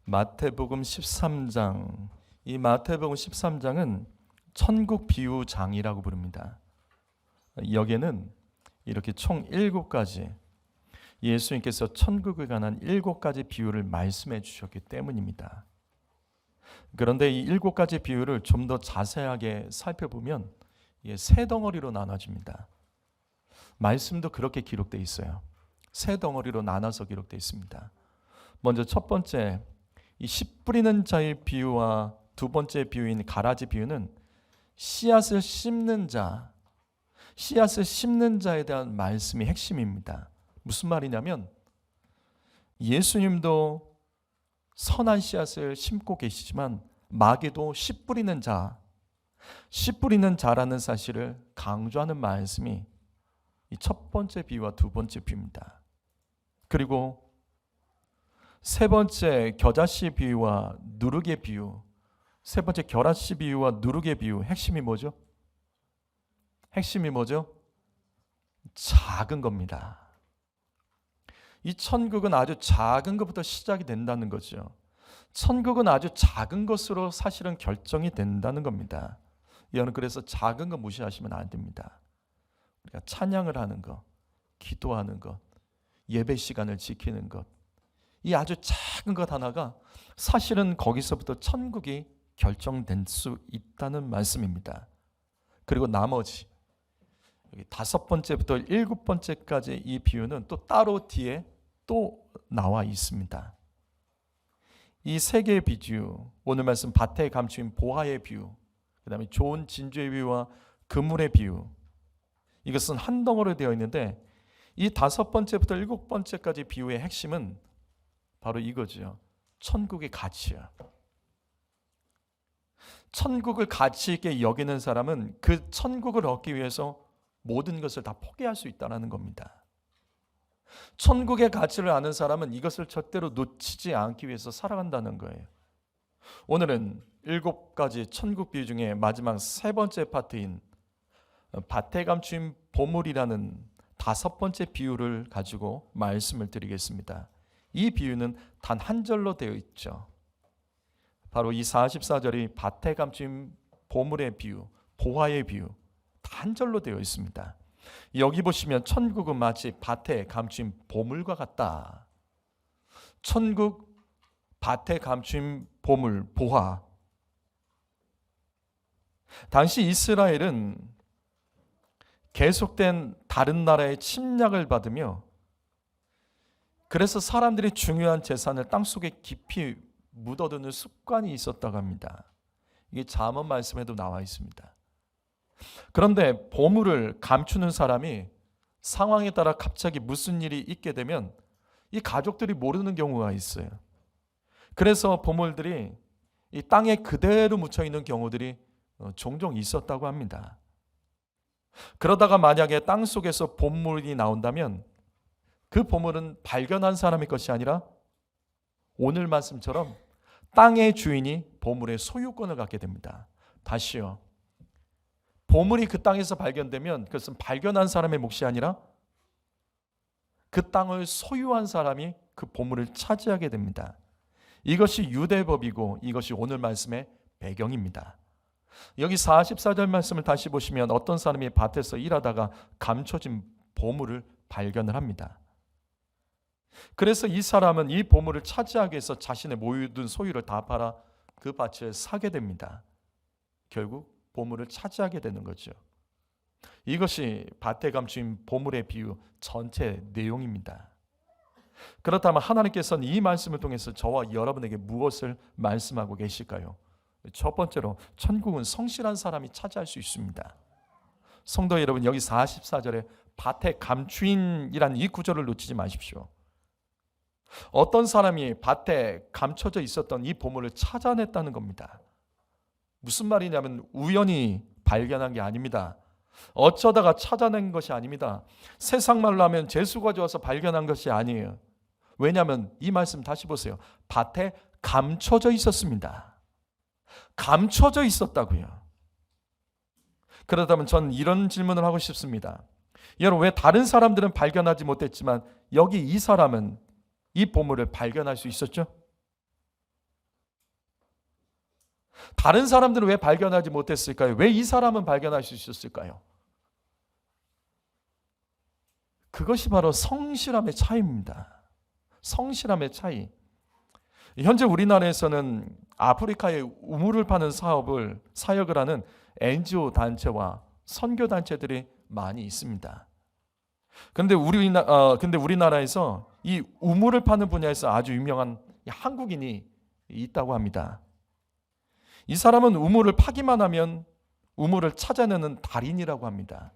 마태복음 13장, 이 마태복음 13장은 천국 비유장이라고 부릅니다. 여기에는 이렇게 총 7가지 예수님께서 천국에 관한 7가지 비유를 말씀해 주셨기 때문입니다. 그런데 이 7가지 비유를 좀 더 자세하게 살펴보면 세 덩어리로 나눠집니다. 말씀도 그렇게 기록되어 있어요. 세 덩어리로 나눠서 기록되어 있습니다. 먼저 첫 번째, 이 씨 뿌리는 자의 비유와 두 번째 비유인 가라지 비유는 씨앗을 심는 자, 씨앗을 심는 자에 대한 말씀이 핵심입니다. 무슨 말이냐면 예수님도 선한 씨앗을 심고 계시지만 마귀도 씨 뿌리는 자, 씨 뿌리는 자라는 사실을 강조하는 말씀이 이 첫 번째 비유와 두 번째 비유입니다. 그리고 세 번째 겨자씨 비유와 누룩의 비유, 세 번째 겨자씨 비유와 누룩의 비유, 핵심이 뭐죠? 핵심이 뭐죠? 작은 겁니다. 이 천국은 아주 작은 것부터 시작이 된다는 거죠. 천국은 아주 작은 것으로 사실은 결정이 된다는 겁니다. 여러분, 그래서 작은 거 무시하시면 안 됩니다. 우리가 찬양을 하는 것, 기도하는 것, 예배 시간을 지키는 것, 이 아주 작은 것 하나가 사실은 거기서부터 천국이 결정될 수 있다는 말씀입니다. 그리고 나머지 여기 5번째부터 7번째까지 이 비유는 또 따로 뒤에 또 나와 있습니다. 이 세 개의 비유, 오늘 말씀 밭에 감추인 보화의 비유, 그 다음에 좋은 진주의 비유와 그물의 비유, 이것은 한 덩어리로 되어 있는데 이 5번째부터 7번째까지 비유의 핵심은 바로 이거죠. 천국의 가치야. 천국을 가치 있게 여기는 사람은 그 천국을 얻기 위해서 모든 것을 다 포기할 수 있다는 겁니다. 천국의 가치를 아는 사람은 이것을 절대로 놓치지 않기 위해서 살아간다는 거예요. 오늘은 7가지 천국 비유 중에 마지막 세 번째 파트인 밭에 감추인 보물이라는 5번째 비유를 가지고 말씀을 드리겠습니다. 이 비유는 단 한 절로 되어 있죠. 바로 이 44절이 밭에 감추인 보물의 비유, 보화의 비유, 한 절로 되어 있습니다. 여기 보시면 천국은 마치 밭에 감춘 보물과 같다. 천국, 밭에 감춘 보물, 보화. 당시 이스라엘은 계속된 다른 나라의 침략을 받으며 그래서 사람들이 중요한 재산을 땅속에 깊이 묻어두는 습관이 있었다고 합니다. 이게 잠언 말씀에도 나와 있습니다. 그런데 보물을 감추는 사람이 상황에 따라 갑자기 무슨 일이 있게 되면 이 가족들이 모르는 경우가 있어요. 그래서 보물들이 이 땅에 그대로 묻혀 있는 경우들이 종종 있었다고 합니다. 그러다가 만약에 땅 속에서 보물이 나온다면 그 보물은 발견한 사람의 것이 아니라 오늘 말씀처럼 땅의 주인이 보물의 소유권을 갖게 됩니다. 다시요. 보물이 그 땅에서 발견되면 그것은 발견한 사람의 몫이 아니라 그 땅을 소유한 사람이 그 보물을 차지하게 됩니다. 이것이 유대법이고 이것이 오늘 말씀의 배경입니다. 여기 44절 말씀을 다시 보시면 어떤 사람이 밭에서 일하다가 감춰진 보물을 발견을 합니다. 그래서 이 사람은 이 보물을 차지하기 위해서 자신의 모든 소유를 다 팔아 그 밭을 사게 됩니다. 결국 보물을 차지하게 되는 거죠. 이것이 밭에 감춘 보물의 비유 전체 내용입니다. 그렇다면 하나님께서는 이 말씀을 통해서 저와 여러분에게 무엇을 말씀하고 계실까요? 첫 번째로 천국은 성실한 사람이 차지할 수 있습니다. 성도 여러분, 여기 44절에 밭에 감추인이란 이 구절을 놓치지 마십시오. 어떤 사람이 밭에 감춰져 있었던 이 보물을 찾아냈다는 겁니다. 무슨 말이냐면 우연히 발견한 게 아닙니다. 어쩌다가 찾아낸 것이 아닙니다. 세상 말로 하면 재수가 좋아서 발견한 것이 아니에요. 왜냐하면 이 말씀 다시 보세요. 밭에 감춰져 있었습니다. 감춰져 있었다고요. 그렇다면 전 이런 질문을 하고 싶습니다. 여러분, 왜 다른 사람들은 발견하지 못했지만 여기 이 사람은 이 보물을 발견할 수 있었죠? 다른 사람들은 왜 발견하지 못했을까요? 왜 이 사람은 발견할 수 있었을까요? 그것이 바로 성실함의 차이입니다. 성실함의 차이. 현재 우리나라에서는 아프리카에 우물을 파는 사역을 하는 NGO 단체와 선교 단체들이 많이 있습니다. 근데 우리나라에서 이 우물을 파는 분야에서 아주 유명한 한국인이 있다고 합니다. 이 사람은 우물을 파기만 하면 우물을 찾아내는 달인이라고 합니다.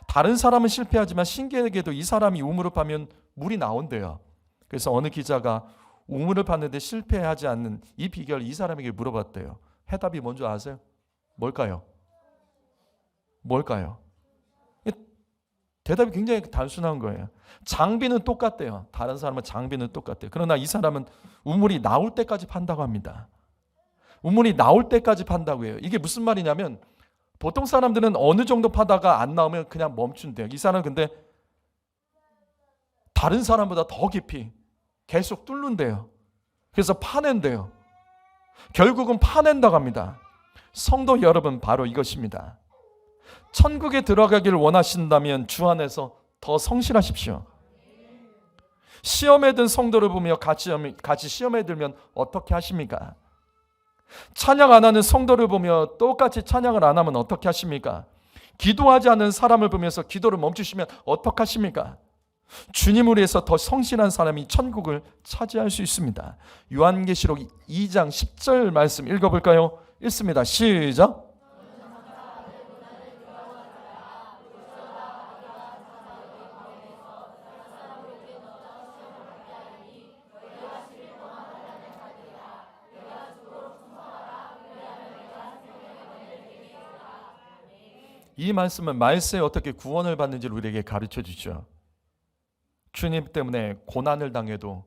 다른 사람은 실패하지만 신기하게도 이 사람이 우물을 파면 물이 나온대요. 그래서 어느 기자가 우물을 파는데 실패하지 않는 이 비결 이 사람에게 물어봤대요. 해답이 뭔지 아세요? 뭘까요? 대답이 굉장히 단순한 거예요. 장비는 똑같대요. 다른 사람은 장비는 똑같대요. 그러나 이 사람은 우물이 나올 때까지 판다고 합니다. 우물이 나올 때까지 판다고 해요. 이게 무슨 말이냐면 보통 사람들은 어느 정도 파다가 안 나오면 그냥 멈춘대요. 이 사람은 근데 다른 사람보다 더 깊이 계속 뚫는대요. 그래서 파낸대요. 결국은 파낸다고 합니다. 성도 여러분, 바로 이것입니다. 천국에 들어가기를 원하신다면 주 안에서 더 성실하십시오. 시험에 든 성도를 보며 같이 시험에 들면 어떻게 하십니까? 찬양 안 하는 성도를 보며 똑같이 찬양을 안 하면 어떻게 하십니까? 기도하지 않는 사람을 보면서 기도를 멈추시면 어떻게 하십니까? 주님을 위해서 더 성실한 사람이 천국을 차지할 수 있습니다. 요한계시록 2장 10절 말씀 읽어볼까요? 읽습니다. 시작. 이 말씀은 말세에 어떻게 구원을 받는지를 우리에게 가르쳐 주죠. 주님 때문에 고난을 당해도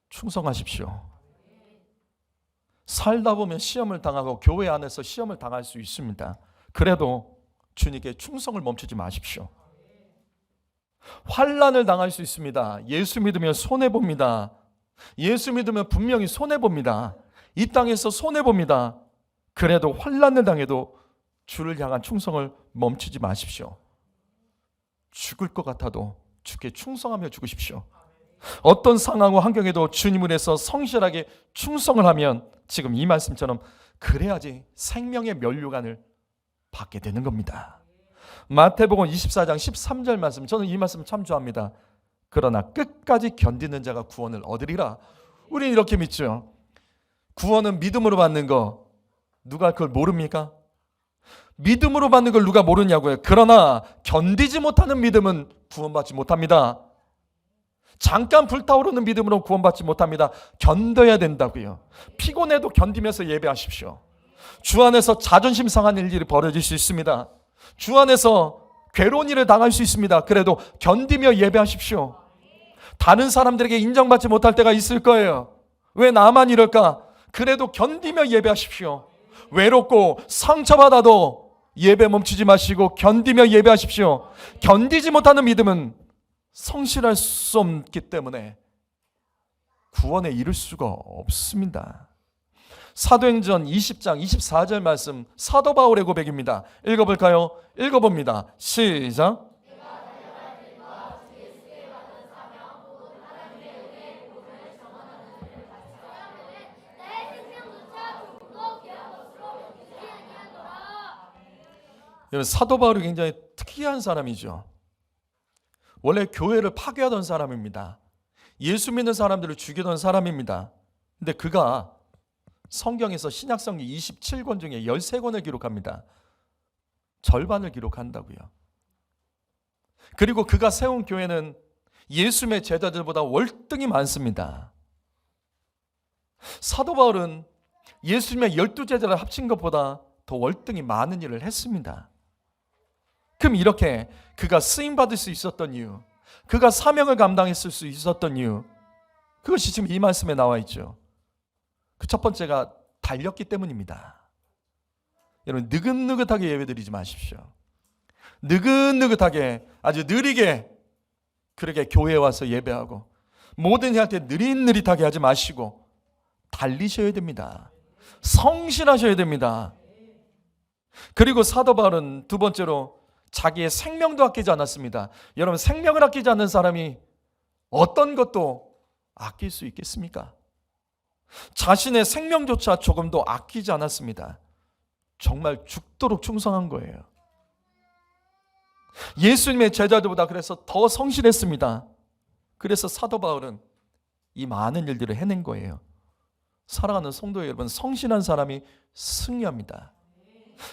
충성하십시오. 살다 보면 시험을 당하고 교회 안에서 시험을 당할 수 있습니다. 그래도 주님께 충성을 멈추지 마십시오. 환난을 당할 수 있습니다. 예수 믿으면 손해봅니다. 예수 믿으면 분명히 손해봅니다. 이 땅에서 손해봅니다. 그래도 환난을 당해도 주를 향한 충성을 멈추지 마십시오. 죽을 것 같아도 주께 충성하며 죽으십시오. 어떤 상황과 환경에도 주님을 위해서 성실하게 충성을 하면 지금 이 말씀처럼 그래야지 생명의 면류관을 받게 되는 겁니다. 마태복음 24장 13절 말씀, 저는 이 말씀 참 좋아합니다. 그러나 끝까지 견디는 자가 구원을 얻으리라. 우리는 이렇게 믿죠. 구원은 믿음으로 받는 거, 누가 그걸 모릅니까? 믿음으로 받는 걸 누가 모르냐고요. 그러나 견디지 못하는 믿음은 구원받지 못합니다. 잠깐 불타오르는 믿음으로 구원받지 못합니다. 견뎌야 된다고요. 피곤해도 견디면서 예배하십시오. 주 안에서 자존심 상하는 일이 벌어질 수 있습니다. 주 안에서 괴로운 일을 당할 수 있습니다. 그래도 견디며 예배하십시오. 다른 사람들에게 인정받지 못할 때가 있을 거예요. 왜 나만 이럴까? 그래도 견디며 예배하십시오. 외롭고 상처받아도 예배 멈추지 마시고 견디며 예배하십시오. 견디지 못하는 믿음은 성실할 수 없기 때문에 구원에 이를 수가 없습니다. 사도행전 20장 24절 말씀, 사도 바울의 고백입니다. 읽어볼까요? 읽어봅니다. 시작. 사도 바울이 굉장히 특이한 사람이죠. 원래 교회를 파괴하던 사람입니다. 예수 믿는 사람들을 죽이던 사람입니다. 근데 그가 성경에서 신약성경 27권 중에 13권을 기록합니다. 절반을 기록한다고요. 그리고 그가 세운 교회는 예수의 제자들보다 월등히 많습니다. 사도 바울은 예수님의 12제자를 합친 것보다 더 월등히 많은 일을 했습니다. 그럼 이렇게 그가 쓰임받을 수 있었던 이유, 그가 사명을 감당했을 수 있었던 이유, 그것이 지금 이 말씀에 나와 있죠. 그 첫 번째가 달렸기 때문입니다. 여러분, 느긋느긋하게 예배드리지 마십시오. 느긋느긋하게, 아주 느리게 그렇게 교회에 와서 예배하고 모든 일할 때 느릿느릿하게 하지 마시고 달리셔야 됩니다. 성실하셔야 됩니다. 그리고 사도 바울은 두 번째로 자기의 생명도 아끼지 않았습니다. 여러분, 생명을 아끼지 않는 사람이 어떤 것도 아낄 수 있겠습니까? 자신의 생명조차 조금도 아끼지 않았습니다. 정말 죽도록 충성한 거예요. 예수님의 제자들보다 그래서 더 성실했습니다. 그래서 사도 바울은 이 많은 일들을 해낸 거예요. 사랑하는 성도 여러분, 성실한 사람이 승리합니다.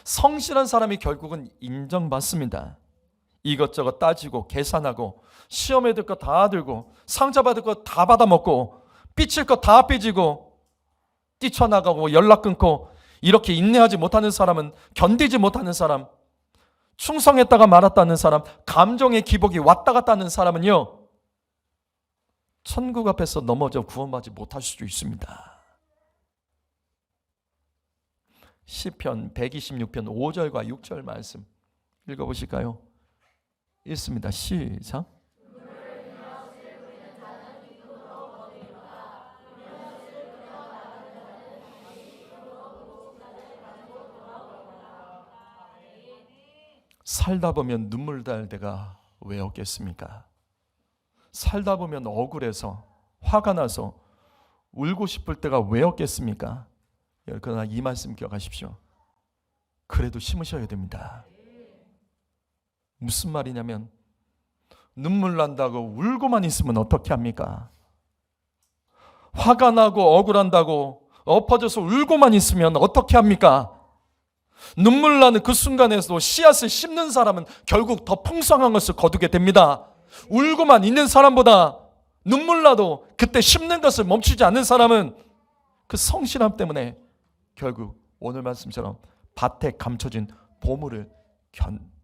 성실한 사람이 결국은 인정받습니다. 이것저것 따지고 계산하고 시험에 들 거 다 들고 상처 받을 거 다 받아먹고 삐칠 거 다 삐지고 뛰쳐나가고 연락 끊고 이렇게 인내하지 못하는 사람은, 견디지 못하는 사람, 충성했다가 말았다는 사람, 감정의 기복이 왔다 갔다 하는 사람은요, 천국 앞에서 넘어져 구원받지 못할 수도 있습니다. 시편 126편 5절과 6절 말씀 읽어보실까요? 읽습니다. 시작. 살다 보면 눈물 날 때가 왜 없겠습니까? 살다 보면 억울해서 화가 나서 울고 싶을 때가 왜 없겠습니까? 그러나 이 말씀 기억하십시오. 그래도 심으셔야 됩니다. 무슨 말이냐면 눈물 난다고 울고만 있으면 어떻게 합니까? 화가 나고 억울한다고 엎어져서 울고만 있으면 어떻게 합니까? 눈물 나는 그 순간에서도 씨앗을 심는 사람은 결국 더 풍성한 것을 거두게 됩니다. 울고만 있는 사람보다 눈물 나도 그때 심는 것을 멈추지 않는 사람은 그 성실함 때문에 결국 오늘 말씀처럼 밭에 감춰진 보물을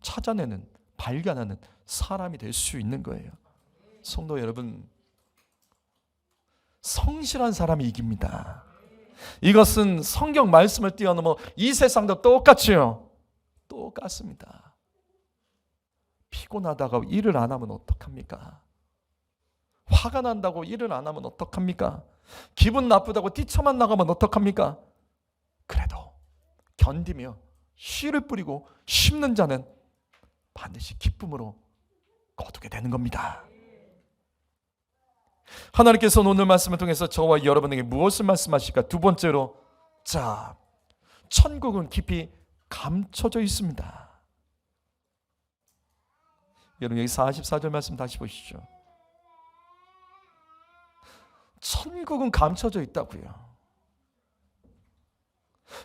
찾아내는, 발견하는 사람이 될 수 있는 거예요. 성도 여러분, 성실한 사람이 이깁니다. 이것은 성경 말씀을 뛰어넘어 이 세상도 똑같이요. 똑같습니다. 피곤하다고 일을 안 하면 어떡합니까? 화가 난다고 일을 안 하면 어떡합니까? 기분 나쁘다고 뛰쳐만 나가면 어떡합니까? 그래도 견디며 씨를 뿌리고 심는 자는 반드시 기쁨으로 거두게 되는 겁니다. 하나님께서는 오늘 말씀을 통해서 저와 여러분에게 무엇을 말씀하실까? 두 번째로, 자, 천국은 깊이 감춰져 있습니다. 여러분, 여기 44절 말씀 다시 보시죠. 천국은 감춰져 있다고요.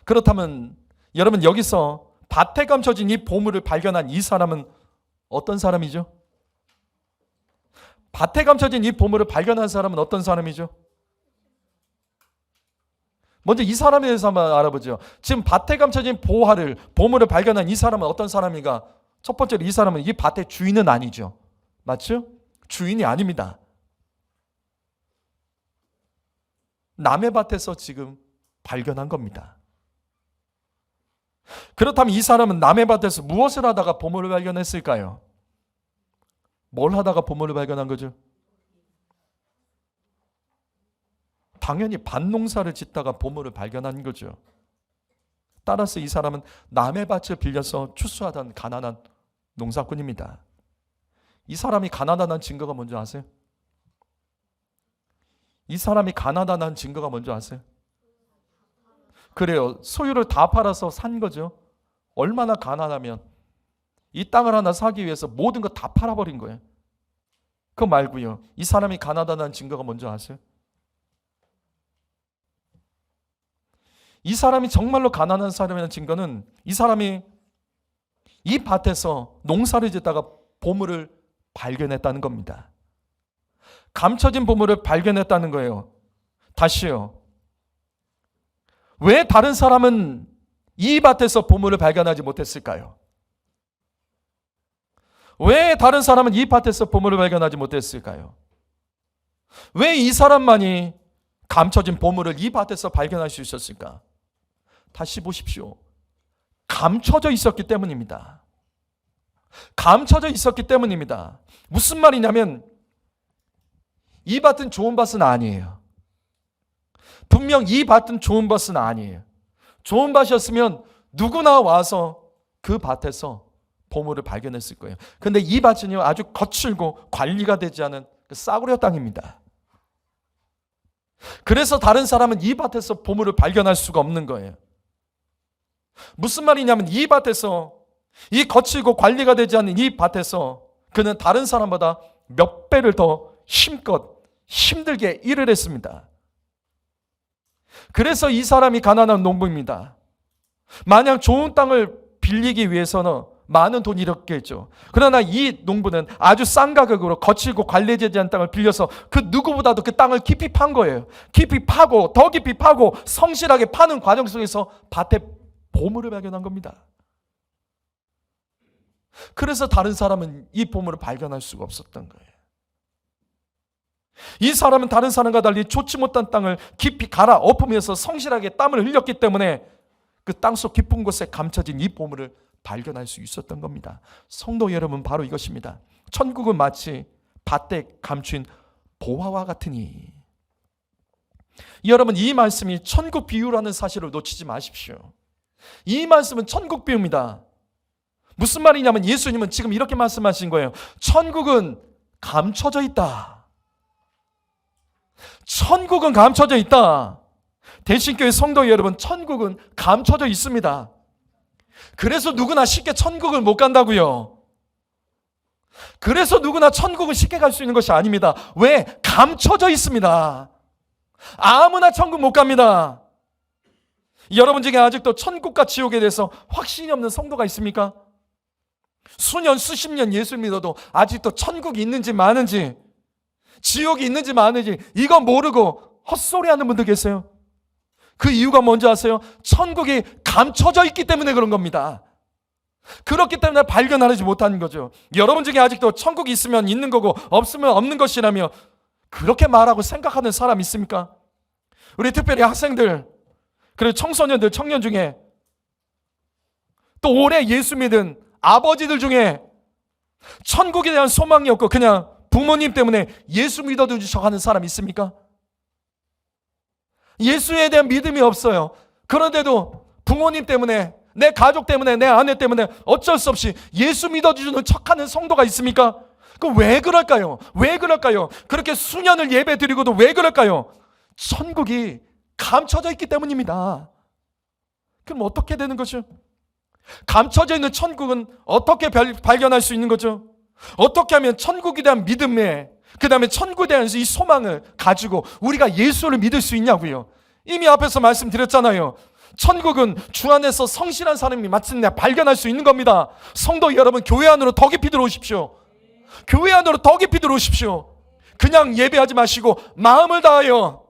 그렇다면 여러분, 여기서 밭에 감춰진 이 보물을 발견한 이 사람은 어떤 사람이죠? 밭에 감춰진 이 보물을 발견한 사람은 어떤 사람이죠? 먼저 이 사람에 대해서 한번 알아보죠. 지금 밭에 감춰진 보물을 발견한 이 사람은 어떤 사람인가? 첫 번째로 이 사람은 이 밭의 주인은 아니죠. 맞죠? 주인이 아닙니다. 남의 밭에서 지금 발견한 겁니다. 그렇다면 이 사람은 남의 밭에서 무엇을 하다가 보물을 발견했을까요? 뭘 하다가 보물을 발견한 거죠? 당연히 밭농사를 짓다가 보물을 발견한 거죠. 따라서 이 사람은 남의 밭을 빌려서 추수하던 가난한 농사꾼입니다. 이 사람이 가난하다는 증거가 뭔지 아세요? 이 사람이 가난하다는 증거가 뭔지 아세요? 그래요. 소유를 다 팔아서 산 거죠. 얼마나 가난하면 이 땅을 하나 사기 위해서 모든 거 다 팔아버린 거예요. 그거 말고요. 이 사람이 가난하다는 증거가 뭔지 아세요? 이 사람이 정말로 가난한 사람이라는 증거는 이 사람이 이 밭에서 농사를 짓다가 보물을 발견했다는 겁니다. 감춰진 보물을 발견했다는 거예요. 다시요. 왜 다른 사람은 이 밭에서 보물을 발견하지 못했을까요? 왜 다른 사람은 이 밭에서 보물을 발견하지 못했을까요? 왜 이 사람만이 감춰진 보물을 이 밭에서 발견할 수 있었을까? 다시 보십시오. 감춰져 있었기 때문입니다. 감춰져 있었기 때문입니다. 무슨 말이냐면 이 밭은 좋은 밭은 아니에요. 분명 이 밭은 좋은 밭은 아니에요. 좋은 밭이었으면 누구나 와서 그 밭에서 보물을 발견했을 거예요. 근데 이 밭은요, 아주 거칠고 관리가 되지 않은 그 싸구려 땅입니다. 그래서 다른 사람은 이 밭에서 보물을 발견할 수가 없는 거예요. 무슨 말이냐면 이 밭에서, 이 거칠고 관리가 되지 않은 이 밭에서 그는 다른 사람보다 몇 배를 더 힘껏 힘들게 일을 했습니다. 그래서 이 사람이 가난한 농부입니다. 마냥 좋은 땅을 빌리기 위해서는 많은 돈이 들었겠죠. 그러나 이 농부는 아주 싼 가격으로 거칠고 관리되지 않은 땅을 빌려서 그 누구보다도 그 땅을 깊이 판 거예요. 깊이 파고 더 깊이 파고 성실하게 파는 과정 속에서 밭에 보물을 발견한 겁니다. 그래서 다른 사람은 이 보물을 발견할 수가 없었던 거예요. 이 사람은 다른 사람과 달리 좋지 못한 땅을 깊이 갈아 엎으면서 성실하게 땀을 흘렸기 때문에 그 땅속 깊은 곳에 감춰진 이 보물을 발견할 수 있었던 겁니다. 성도 여러분, 바로 이것입니다. 천국은 마치 밭에 감춘 보화와 같으니. 여러분, 이 말씀이 천국 비유라는 사실을 놓치지 마십시오. 이 말씀은 천국 비유입니다. 무슨 말이냐면 예수님은 지금 이렇게 말씀하신 거예요. 천국은 감춰져 있다. 천국은 감춰져 있다. 대신교회 성도 여러분, 천국은 감춰져 있습니다. 그래서 누구나 쉽게 천국을 못 간다고요. 그래서 누구나 천국을 쉽게 갈 수 있는 것이 아닙니다. 왜? 감춰져 있습니다. 아무나 천국 못 갑니다. 여러분 중에 아직도 천국과 지옥에 대해서 확신이 없는 성도가 있습니까? 수년, 수십 년 예수 믿어도 아직도 천국이 있는지 마는지, 지옥이 있는지 마는지 이거 모르고 헛소리하는 분들 계세요. 그 이유가 뭔지 아세요? 천국이 감춰져 있기 때문에 그런 겁니다. 그렇기 때문에 발견하지 못하는 거죠. 여러분 중에 아직도 천국이 있으면 있는 거고 없으면 없는 것이라며 그렇게 말하고 생각하는 사람 있습니까? 우리 특별히 학생들, 그리고 청소년들, 청년 중에 또 오래 예수 믿은 아버지들 중에 천국에 대한 소망이 없고 그냥 부모님 때문에 예수 믿어준 척 하는 사람 있습니까? 예수에 대한 믿음이 없어요. 그런데도 부모님 때문에, 내 가족 때문에, 내 아내 때문에 어쩔 수 없이 예수 믿어주는 척하는 성도가 있습니까? 그럼 왜 그럴까요? 왜 그럴까요? 그렇게 수년을 예배 드리고도 왜 그럴까요? 천국이 감춰져 있기 때문입니다. 그럼 어떻게 되는 거죠? 감춰져 있는 천국은 어떻게 발견할 수 있는 거죠? 어떻게 하면 천국에 대한 믿음에, 그 다음에 천국에 대한 이 소망을 가지고 우리가 예수를 믿을 수 있냐고요. 이미 앞에서 말씀드렸잖아요. 천국은 주 안에서 성실한 사람이 마침내 발견할 수 있는 겁니다. 성도 여러분, 교회 안으로 더 깊이 들어오십시오. 교회 안으로 더 깊이 들어오십시오. 그냥 예배하지 마시고 마음을 다하여,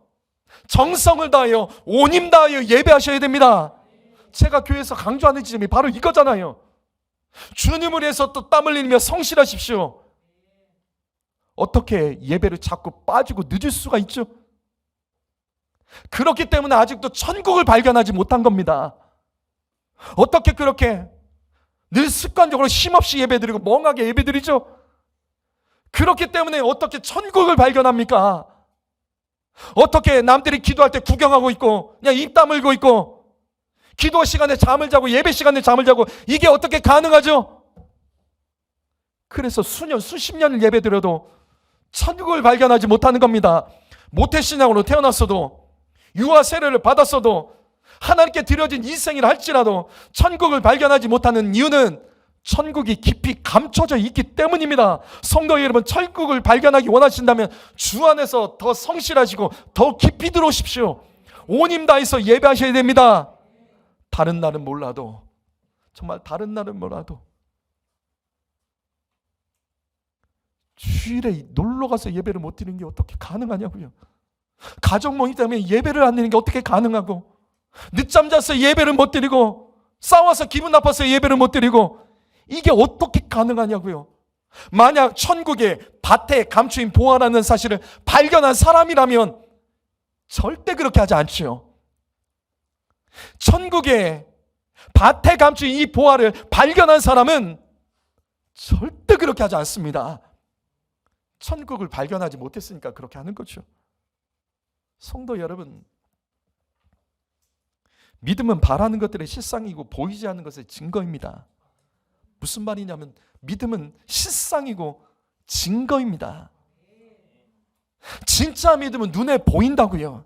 정성을 다하여, 온 힘 다하여 예배하셔야 됩니다. 제가 교회에서 강조하는 지점이 바로 이거잖아요. 주님을 위해서 또 땀 흘리며 성실하십시오. 어떻게 예배를 자꾸 빠지고 늦을 수가 있죠? 그렇기 때문에 아직도 천국을 발견하지 못한 겁니다. 어떻게 그렇게 늘 습관적으로 힘없이 예배드리고 멍하게 예배드리죠? 그렇기 때문에 어떻게 천국을 발견합니까? 어떻게 남들이 기도할 때 구경하고 있고 그냥 입 다물고 있고 기도 시간에 잠을 자고 예배 시간에 잠을 자고 이게 어떻게 가능하죠? 그래서 수년, 수십 년을 예배드려도 천국을 발견하지 못하는 겁니다. 모태신앙으로 태어났어도 유아 세례를 받았어도 하나님께 드려진 인생이라 할지라도 천국을 발견하지 못하는 이유는 천국이 깊이 감춰져 있기 때문입니다. 성도 여러분, 천국을 발견하기 원하신다면 주 안에서 더 성실하시고 더 깊이 들어오십시오. 온 힘 다해서 예배하셔야 됩니다. 다른 날은 몰라도, 정말 다른 날은 몰라도 주일에 놀러가서 예배를 못 드리는 게 어떻게 가능하냐고요. 가족 모임 때문에 예배를 안 드리는 게 어떻게 가능하고, 늦잠 자서 예배를 못 드리고, 싸워서 기분 나빠서 예배를 못 드리고, 이게 어떻게 가능하냐고요. 만약 천국에 밭에 감추인 보화라는 사실을 발견한 사람이라면 절대 그렇게 하지 않지요. 천국에 밭에 감추인 이 보화를 발견한 사람은 절대 그렇게 하지 않습니다. 천국을 발견하지 못했으니까 그렇게 하는 거죠. 성도 여러분, 믿음은 바라는 것들의 실상이고 보이지 않는 것의 증거입니다. 무슨 말이냐면 믿음은 실상이고 증거입니다. 진짜 믿음은 눈에 보인다고요.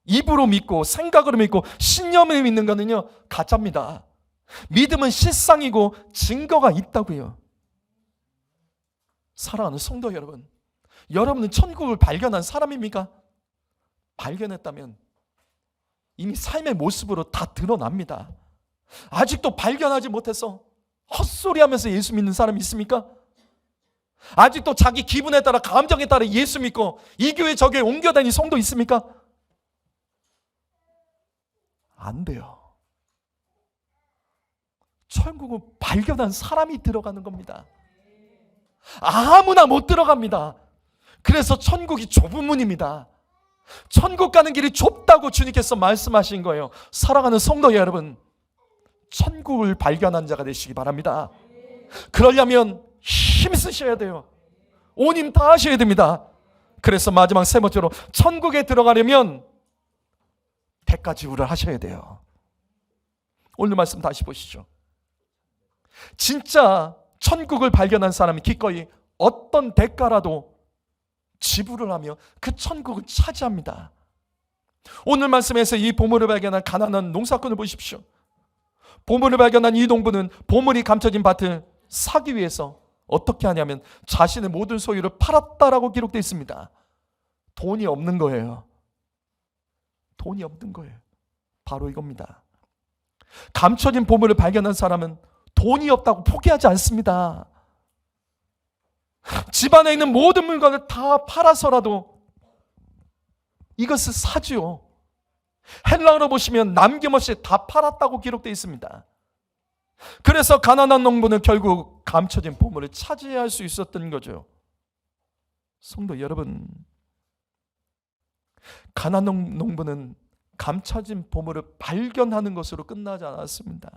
입으로 믿고 생각으로 믿고 신념을 믿는 거는요, 가짜입니다. 믿음은 실상이고 증거가 있다고요. 사랑하는 성도 여러분, 여러분은 천국을 발견한 사람입니까? 발견했다면 이미 삶의 모습으로 다 드러납니다. 아직도 발견하지 못해서 헛소리하면서 예수 믿는 사람이 있습니까? 아직도 자기 기분에 따라 감정에 따라 예수 믿고 이 교회 저 교회 옮겨다니는 성도 있습니까? 안 돼요. 천국은 발견한 사람이 들어가는 겁니다. 아무나 못 들어갑니다. 그래서 천국이 좁은 문입니다. 천국 가는 길이 좁다고 주님께서 말씀하신 거예요. 사랑하는 성도 여러분, 천국을 발견한 자가 되시기 바랍니다. 그러려면 힘쓰셔야 돼요. 온 힘 다 하셔야 됩니다. 그래서 마지막 세 번째로 천국에 들어가려면 대가 지불을 하셔야 돼요. 오늘 말씀 다시 보시죠. 진짜 천국을 발견한 사람이 기꺼이 어떤 대가라도 지불을 하며 그 천국을 차지합니다. 오늘 말씀에서 이 보물을 발견한 가난한 농사꾼을 보십시오. 보물을 발견한 이 농부는 보물이 감춰진 밭을 사기 위해서 어떻게 하냐면 자신의 모든 소유를 팔았다라고 기록되어 있습니다. 돈이 없는 거예요. 돈이 없는 거예요. 바로 이겁니다. 감춰진 보물을 발견한 사람은 돈이 없다고 포기하지 않습니다. 집안에 있는 모든 물건을 다 팔아서라도 이것을 사지요. 헬라어로 보시면 남김없이 다 팔았다고 기록되어 있습니다. 그래서 가난한 농부는 결국 감춰진 보물을 차지할 수 있었던 거죠. 성도 여러분, 가난한 농부는 감춰진 보물을 발견하는 것으로 끝나지 않았습니다.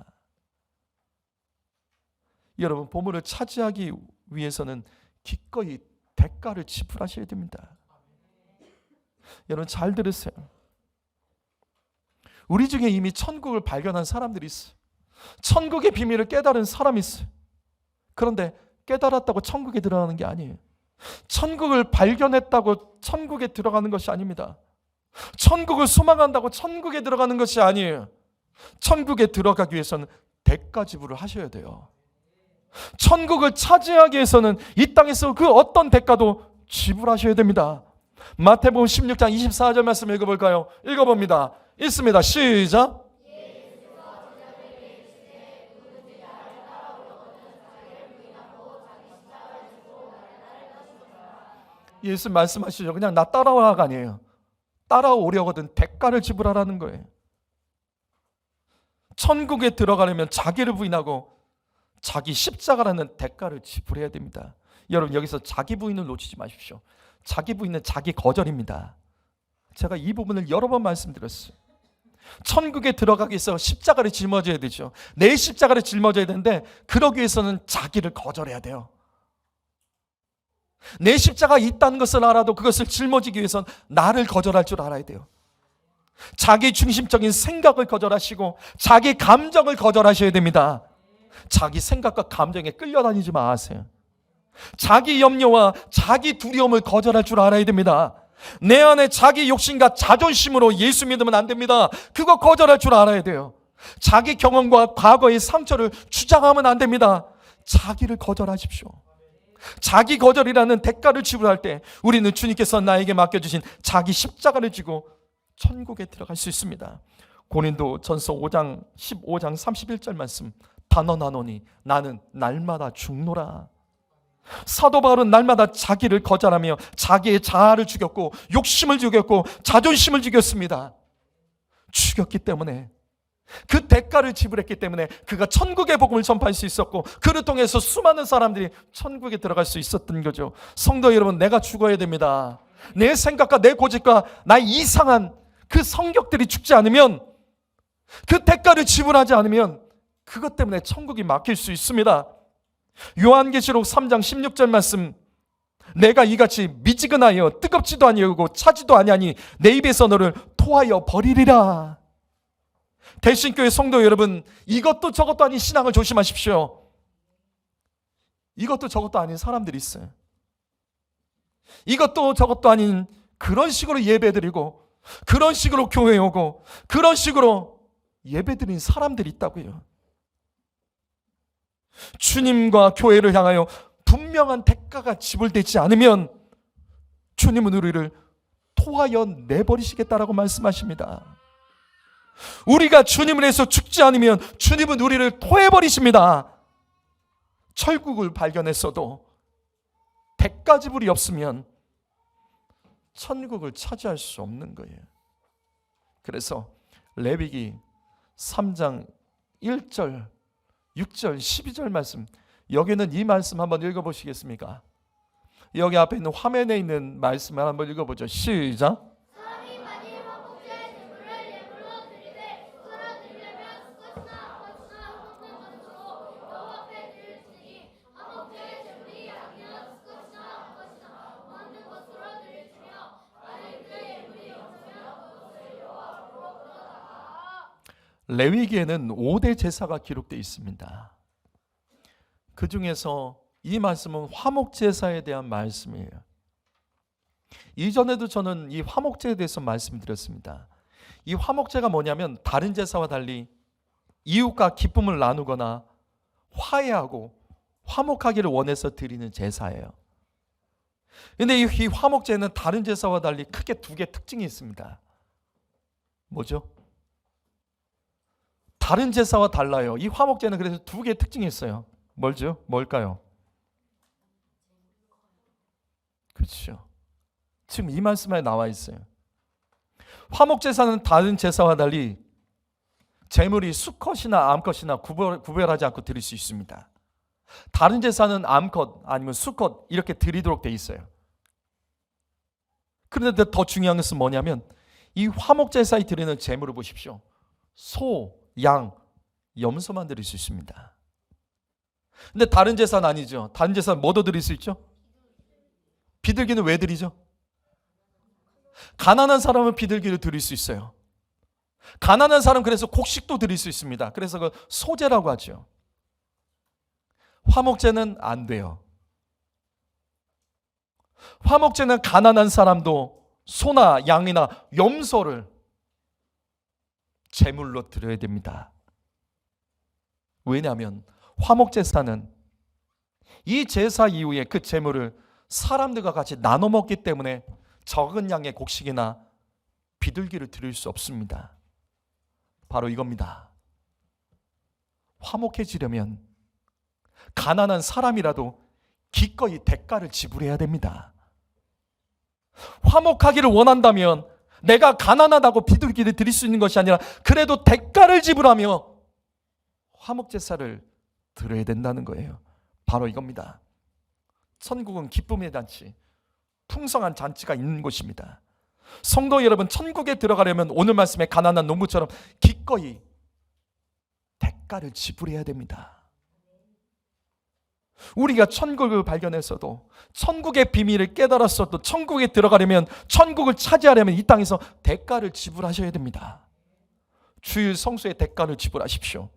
여러분, 보물을 차지하기 위해서는 기꺼이 대가를 지불하셔야 됩니다. 여러분 잘 들으세요. 우리 중에 이미 천국을 발견한 사람들이 있어요. 천국의 비밀을 깨달은 사람이 있어요. 그런데 깨달았다고 천국에 들어가는 게 아니에요. 천국을 발견했다고 천국에 들어가는 것이 아닙니다. 천국을 소망한다고 천국에 들어가는 것이 아니에요. 천국에 들어가기 위해서는 대가 지불을 하셔야 돼요. 천국을 차지하기 위해서는 이 땅에서 그 어떤 대가도 지불하셔야 됩니다. 마태복음 16장 24절 말씀 읽어볼까요? 읽어봅니다. 읽습니다. 시작. 예수 말씀하시죠. 그냥 나 따라오라가 아니에요. 따라오려거든 대가를 지불하라는 거예요. 천국에 들어가려면 자기를 부인하고 자기 십자가라는 대가를 지불해야 됩니다. 여러분 여기서 자기 부인을 놓치지 마십시오. 자기 부인은 자기 거절입니다. 제가 이 부분을 여러 번 말씀드렸어요. 천국에 들어가기 위해서 십자가를 짊어져야 되죠. 내 십자가를 짊어져야 되는데 그러기 위해서는 자기를 거절해야 돼요. 내 십자가 있다는 것을 알아도 그것을 짊어지기 위해서는 나를 거절할 줄 알아야 돼요. 자기 중심적인 생각을 거절하시고 자기 감정을 거절하셔야 됩니다. 자기 생각과 감정에 끌려다니지 마세요. 자기 염려와 자기 두려움을 거절할 줄 알아야 됩니다. 내 안에 자기 욕심과 자존심으로 예수 믿으면 안 됩니다. 그거 거절할 줄 알아야 돼요. 자기 경험과 과거의 상처를 주장하면 안 됩니다. 자기를 거절하십시오. 자기 거절이라는 대가를 지불할 때 우리는 주님께서 나에게 맡겨주신 자기 십자가를 지고 천국에 들어갈 수 있습니다. 고린도전서 5장 15장 31절 말씀, 단언하노니 나는 날마다 죽노라. 사도 바울은 날마다 자기를 거절하며 자기의 자아를 죽였고 욕심을 죽였고 자존심을 죽였습니다. 죽였기 때문에, 그 대가를 지불했기 때문에 그가 천국의 복음을 전파할 수 있었고 그를 통해서 수많은 사람들이 천국에 들어갈 수 있었던 거죠. 성도 여러분, 내가 죽어야 됩니다. 내 생각과 내 고집과 나의 이상한 그 성격들이 죽지 않으면, 그 대가를 지불하지 않으면 그것 때문에 천국이 막힐 수 있습니다. 요한계시록 3장 16절 말씀, 내가 이같이 미지근하여 뜨겁지도 아니하고 차지도 아니하니 내 입에서 너를 토하여 버리리라. 대신교회 성도 여러분, 이것도 저것도 아닌 신앙을 조심하십시오. 이것도 저것도 아닌 사람들이 있어요. 이것도 저것도 아닌 그런 식으로 예배드리고, 그런 식으로 교회에 오고, 그런 식으로 예배드리는 사람들이 있다고요. 주님과 교회를 향하여 분명한 대가가 지불되지 않으면 주님은 우리를 토하여 내버리시겠다라고 말씀하십니다. 우리가 주님을 위해서 죽지 않으면 주님은 우리를 토해버리십니다. 철국을 발견했어도 대가 지불이 없으면 천국을 차지할 수 없는 거예요. 그래서 레위기 3장 1절, 6절, 12절 말씀, 여기는 이 말씀 한번 읽어보시겠습니까? 여기 앞에 있는 화면에 있는 말씀을 한번 읽어보죠. 시작. 사람이 만일 화목제의 제물을 예물로 드리되 수고로 드리려면 수컷이나 암컷이나 없는 것으로 여호와 앞에 드릴지니 화목제의 제물이 양이나 수컷이나 암컷이나 없는 것으로 드릴지며 만일 그 예물이 없으면 그것을 여호와 앞으로 끌어다가. 레위기에는 5대 제사가 기록되어 있습니다. 그 중에서 이 말씀은 화목제사에 대한 말씀이에요. 이전에도 저는 이 화목제에 대해서 말씀드렸습니다. 이 화목제가 뭐냐면 다른 제사와 달리 이웃과 기쁨을 나누거나 화해하고 화목하기를 원해서 드리는 제사예요. 그런데 이 화목제는 다른 제사와 달리 크게 두 개 특징이 있습니다. 뭐죠? 다른 제사와 달라요. 이 화목제는 그래서 두 개의 특징이 있어요. 뭐죠? 뭘까요? 그렇죠. 지금 이 말씀에 나와 있어요. 화목제사는 다른 제사와 달리 제물이 수컷이나 암컷이나 구별하지 않고 드릴 수 있습니다. 다른 제사는 암컷 아니면 수컷 이렇게 드리도록 돼 있어요. 그런데 더 중요한 것은 뭐냐면 이 화목제사에 드리는 제물을 보십시오. 소, 양, 염소만 드릴 수 있습니다. 근데 다른 제사는 아니죠. 다른 제사는 뭐도 드릴 수 있죠? 비둘기는 왜 드리죠? 가난한 사람은 비둘기를 드릴 수 있어요. 가난한 사람 그래서 곡식도 드릴 수 있습니다. 그래서 그 소제라고 하죠. 화목제는 안 돼요. 화목제는 가난한 사람도 소나 양이나 염소를 제물로 드려야 됩니다. 왜냐하면 화목제사는 이 제사 이후에 그 제물을 사람들과 같이 나눠 먹기 때문에 적은 양의 곡식이나 비둘기를 드릴 수 없습니다. 바로 이겁니다. 화목해지려면 가난한 사람이라도 기꺼이 대가를 지불해야 됩니다. 화목하기를 원한다면 내가 가난하다고 비둘기를 드릴 수 있는 것이 아니라 그래도 대가를 지불하며 화목제사를 드려야 된다는 거예요. 바로 이겁니다. 천국은 기쁨의 잔치, 풍성한 잔치가 있는 곳입니다. 성도 여러분, 천국에 들어가려면 오늘 말씀의 가난한 농부처럼 기꺼이 대가를 지불해야 됩니다. 우리가 천국을 발견했어도, 천국의 비밀을 깨달았어도 천국에 들어가려면, 천국을 차지하려면 이 땅에서 대가를 지불하셔야 됩니다. 주일 성수의 대가를 지불하십시오.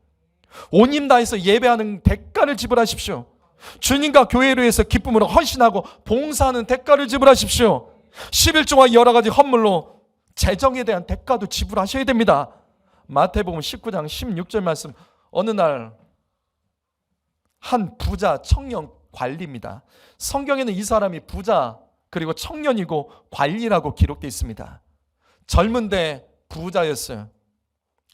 온 힘 다해서 예배하는 대가를 지불하십시오. 주님과 교회를 위해서 기쁨으로 헌신하고 봉사하는 대가를 지불하십시오. 11조와 여러 가지 헌물로 재정에 대한 대가도 지불하셔야 됩니다. 마태복음 19장 16절 말씀, 어느 날 한 부자 청년 관리입니다. 성경에는 이 사람이 부자 그리고 청년이고 관리라고 기록되어 있습니다. 젊은데 부자였어요.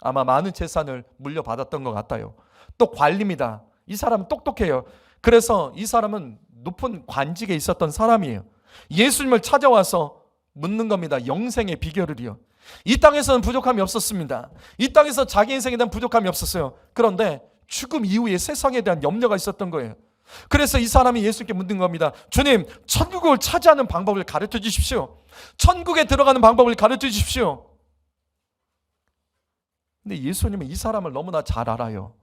아마 많은 재산을 물려받았던 것 같아요. 또 관리입니다. 이 사람은 똑똑해요. 그래서 이 사람은 높은 관직에 있었던 사람이에요. 예수님을 찾아와서 묻는 겁니다. 영생의 비결을요. 이 땅에서는 부족함이 없었습니다. 이 땅에서 자기 인생에 대한 부족함이 없었어요. 그런데 죽음 이후에 세상에 대한 염려가 있었던 거예요. 그래서 이 사람이 예수님께 묻는 겁니다. 주님, 천국을 차지하는 방법을 가르쳐 주십시오. 천국에 들어가는 방법을 가르쳐 주십시오. 근데 예수님은 이 사람을 너무나 잘 알아요.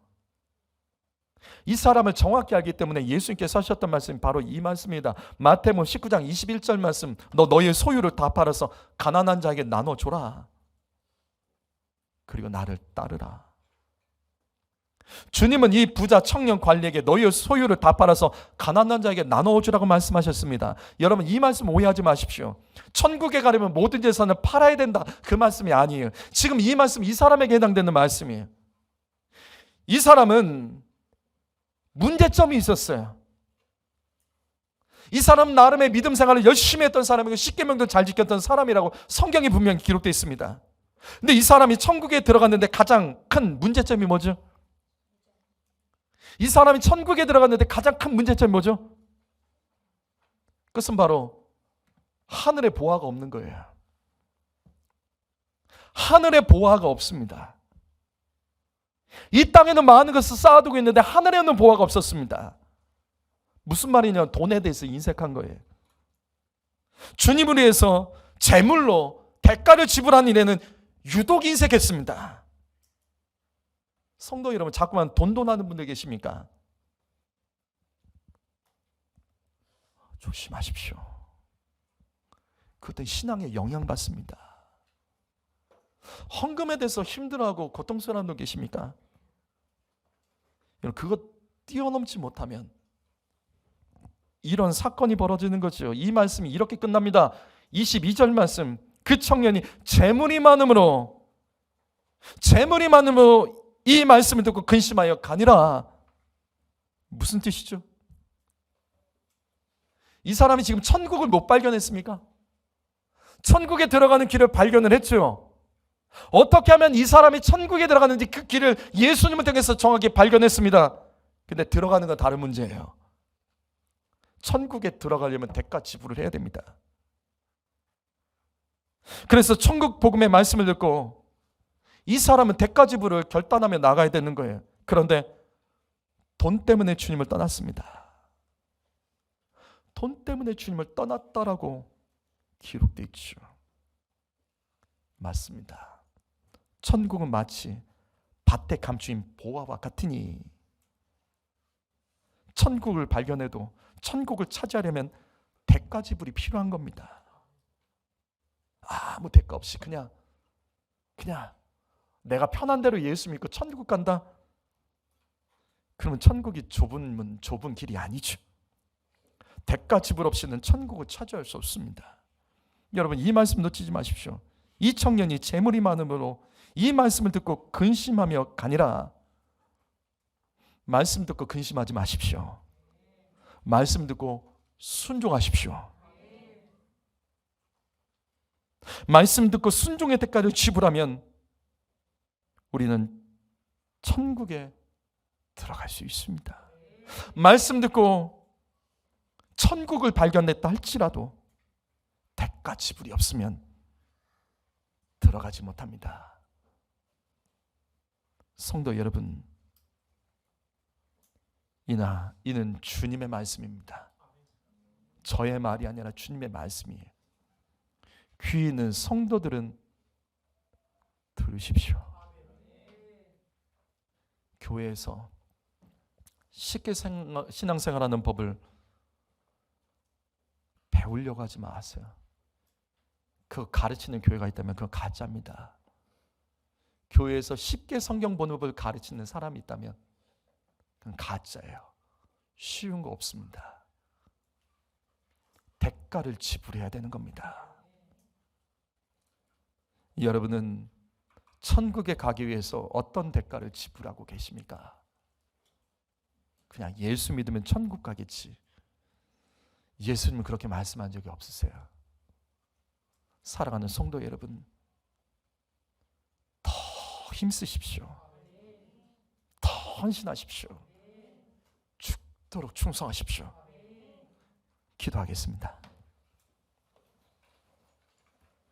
이 사람을 정확히 알기 때문에 예수님께서 하셨던 말씀이 바로 이 말씀입니다. 마태복음 19장 21절 말씀, 너 너의 소유를 다 팔아서 가난한 자에게 나눠줘라. 그리고 나를 따르라. 주님은 이 부자 청년 관리에게 너희의 소유를 다 팔아서 가난한 자에게 나눠주라고 말씀하셨습니다. 여러분, 이 말씀 오해하지 마십시오. 천국에 가려면 모든 재산을 팔아야 된다, 그 말씀이 아니에요. 지금 이 말씀 이 사람에게 해당되는 말씀이에요. 이 사람은 문제점이 있었어요. 이 사람은 나름의 믿음 생활을 열심히 했던 사람이고 십계명도 잘 지켰던 사람이라고 성경에 분명히 기록되어 있습니다. 근데 이 사람이 천국에 들어갔는데 가장 큰 문제점이 뭐죠? 이 사람이 천국에 들어갔는데 가장 큰 문제점이 뭐죠? 그것은 바로 하늘의 보화가 없는 거예요. 하늘의 보화가 없습니다. 이 땅에는 많은 것을 쌓아두고 있는데 하늘에는 보화가 없었습니다. 무슨 말이냐? 돈에 대해서 인색한 거예요. 주님을 위해서 재물로 대가를 지불한 일에는 유독 인색했습니다. 성도 여러분, 자꾸만 돈하는 분들 계십니까? 조심하십시오. 그때 신앙에 영향받습니다. 헌금에 대해서 힘들어하고 고통스러운 분 계십니까? 그거 뛰어넘지 못하면 이런 사건이 벌어지는 거죠. 이 말씀이 이렇게 끝납니다. 22절 말씀. 그 청년이 재물이 많음으로 이 말씀을 듣고 근심하여 가니라. 무슨 뜻이죠? 이 사람이 지금 천국을 못 발견했습니까? 천국에 들어가는 길을 발견을 했죠. 어떻게 하면 이 사람이 천국에 들어가는지 그 길을 예수님을 통해서 정확히 발견했습니다. 근데 들어가는 건 다른 문제예요. 천국에 들어가려면 대가 지불을 해야 됩니다. 그래서 천국 복음의 말씀을 듣고 이 사람은 대가 지불을 결단하며 나가야 되는 거예요. 그런데 돈 때문에 주님을 떠났습니다. 돈 때문에 주님을 떠났다라고 기록되어 있죠. 맞습니다. 천국은 마치 밭에 감추인 보화와 같으니 천국을 발견해도 천국을 차지하려면 대가 지불이 필요한 겁니다. 아무 대가 없이 그냥 내가 편한 대로 예수 믿고 천국 간다? 그러면 천국이 좁은 길이 아니죠. 대가 지불 없이는 천국을 차지할 수 없습니다. 여러분, 이 말씀 놓치지 마십시오. 이 청년이 재물이 많음으로 이 말씀을 듣고 근심하며 가니라. 말씀 듣고 근심하지 마십시오. 말씀 듣고 순종하십시오. 말씀 듣고 순종의 대가를 지불하면 우리는 천국에 들어갈 수 있습니다. 말씀 듣고 천국을 발견했다 할지라도 대가 지불이 없으면 들어가지 못합니다. 성도 여러분, 이는 주님의 말씀입니다. 저의 말이 아니라 주님의 말씀이에요. 귀 있는 성도들은 들으십시오. 교회에서 쉽게 신앙생활하는 법을 배우려고 하지 마세요. 그거 가르치는 교회가 있다면 그건 가짜입니다. 교회에서 쉽게 성경 번역을 가르치는 사람이 있다면 그건 가짜예요. 쉬운 거 없습니다. 대가를 지불해야 되는 겁니다. 여러분은 천국에 가기 위해서 어떤 대가를 지불하고 계십니까? 그냥 예수 믿으면 천국 가겠지. 예수님은 그렇게 말씀한 적이 없으세요. 사랑하는 성도 여러분, 더 힘쓰십시오. 더 헌신하십시오. 죽도록 충성하십시오. 기도하겠습니다.